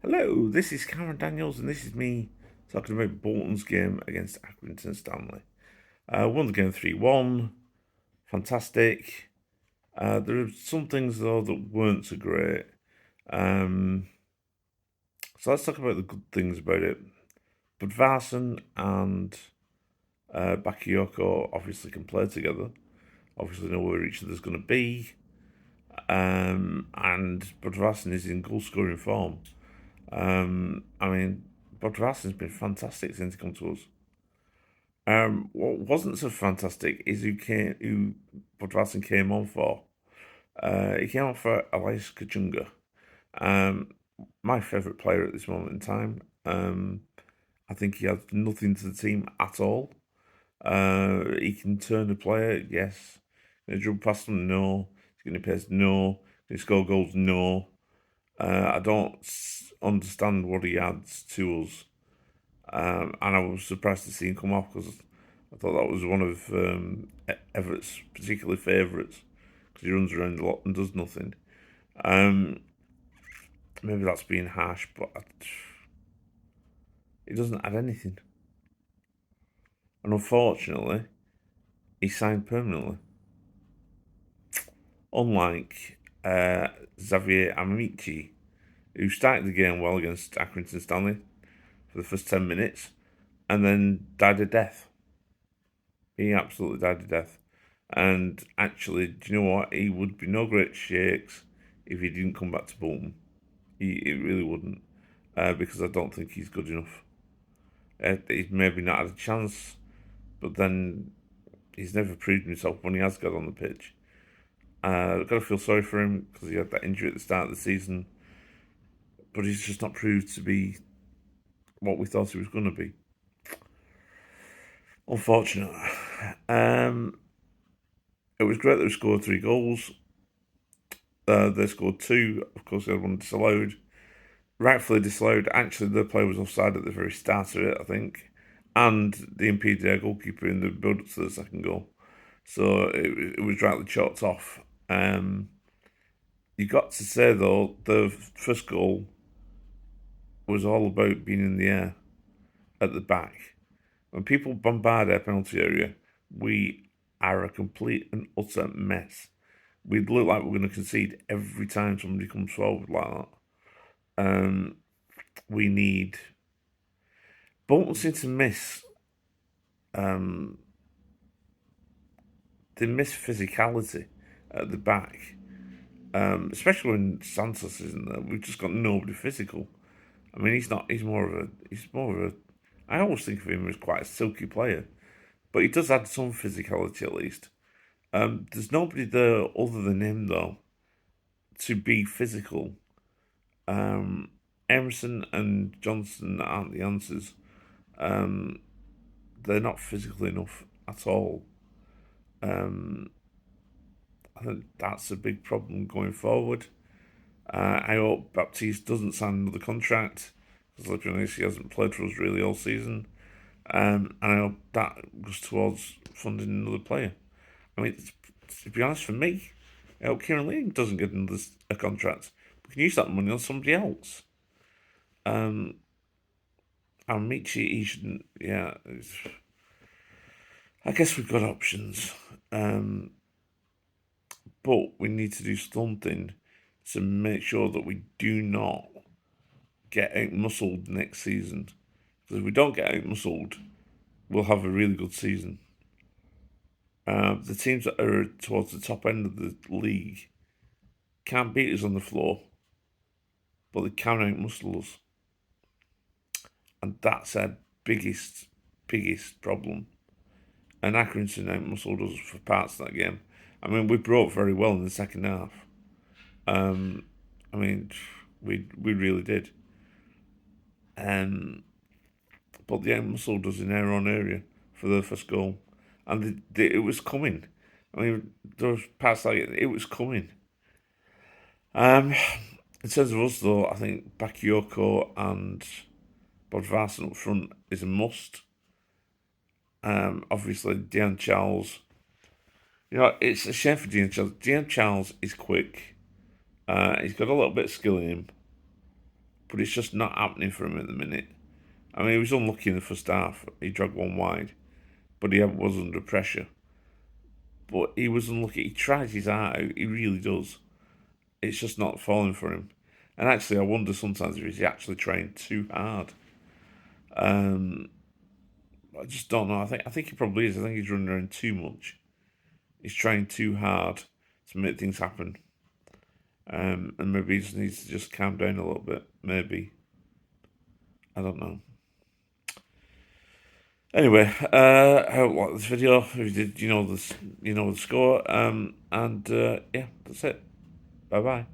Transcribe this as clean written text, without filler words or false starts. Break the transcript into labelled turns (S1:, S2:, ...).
S1: Hello, this is Cameron Daniels, and this is me talking about Bolton's game against Accrington Stanley. Won the game 3-1, fantastic. There are some things, though, that weren't so great. Um, so let's talk about the good things about it. Bodvarsson and Bakayoko obviously can play together, obviously know where each other's going to be, and Bodvarsson is in goal scoring form. I mean, Bodvarsson's been fantastic since he come to us. What wasn't so fantastic is who Bodvarsson came on for. He came on for Elias Kachunga, um, my favourite player at this moment in time. I think he adds nothing to the team at all. He can turn a player, yes. Can he dribble past them? No. He's going to pace? No. Can he score goals? No. I don't understand what he adds to us. And I was surprised to see him come off because I thought that was one of Everett's particular favourites because he runs around a lot and does nothing. Um, Maybe that's being harsh, but he doesn't add anything. And unfortunately, he signed permanently. Unlike Xavier Amici, who started the game well against Accrington Stanley for the first 10 minutes and then died a death. He absolutely died a death. And actually, do you know what? He would be no great shakes if he didn't come back to Bolton. He really wouldn't, because I don't think he's good enough. He's maybe not had a chance, but then he's never proved himself when he has got on the pitch. I've got to feel sorry for him because he had that injury at the start of the season, but he's just not proved to be what we thought he was going to be. Unfortunately. Um, it was great that we scored 3 goals. They scored two. Of course, they had one disallowed. Rightfully disallowed. Actually, the player was offside at the very start of it, I think. And they impeded our goalkeeper in the build up to the second goal. So it was rightly chalked off. You got to say, though, the first goal was all about being in the air at the back. When people bombard our penalty area, we are a complete and utter mess. We'd look like we're going to concede every time somebody comes forward like that. We need. Bolton seem to miss. Um, they miss physicality at the back, especially when Santos isn't there. We've just got nobody physical. I mean, he's not. He's more of a. He's more of a. I always think of him as quite a silky player, but he does add some physicality at least. There's nobody there other than him though to be physical. Emerson and Johnson aren't the answers. They're not physical enough at all. I think that's a big problem going forward. I hope Baptiste doesn't sign another contract because, let's be honest, he hasn't played for us really all season. And I hope that goes towards funding another player. I mean, to be honest, for me, I hope Kieran Lee doesn't get another a contract. We can use that money on somebody else. And Michi, he shouldn't. Yeah, I guess we've got options. But we need to do something to make sure that we do not get out muscled next season. Because if we don't get out muscled, we'll have a really good season. The teams that are towards the top end of the league can't beat us on the floor, but they can out muscle us. And that's our biggest problem. And Accrington out muscled us for parts of that game. I mean, we brought very well in the second half. I mean, we really did. But the out muscled us in our own area for the first goal. And it was coming. I mean, there was parts like it was coming. In terms of us, though, I think Bakayoko and Bodvarsson up front is a must. Obviously, Dean Charles. You know, it's a shame for Dean Charles. Dean Charles is quick. He's got a little bit of skill in him, but it's just not happening for him at the minute. I mean, he was unlucky in the first half. He dragged one wide, but he was under pressure. But he was unlucky. He tries his heart out. He really does. It's just not falling for him. And actually, I wonder sometimes if he's actually trained too hard. I just don't know. I think he probably is. I think he's running around too much. He's trying too hard to make things happen. And maybe he just needs to just calm down a little bit. Maybe. I don't know. Anyway, I hope you liked this video. If you did, you know the score. And yeah, that's it. Bye bye.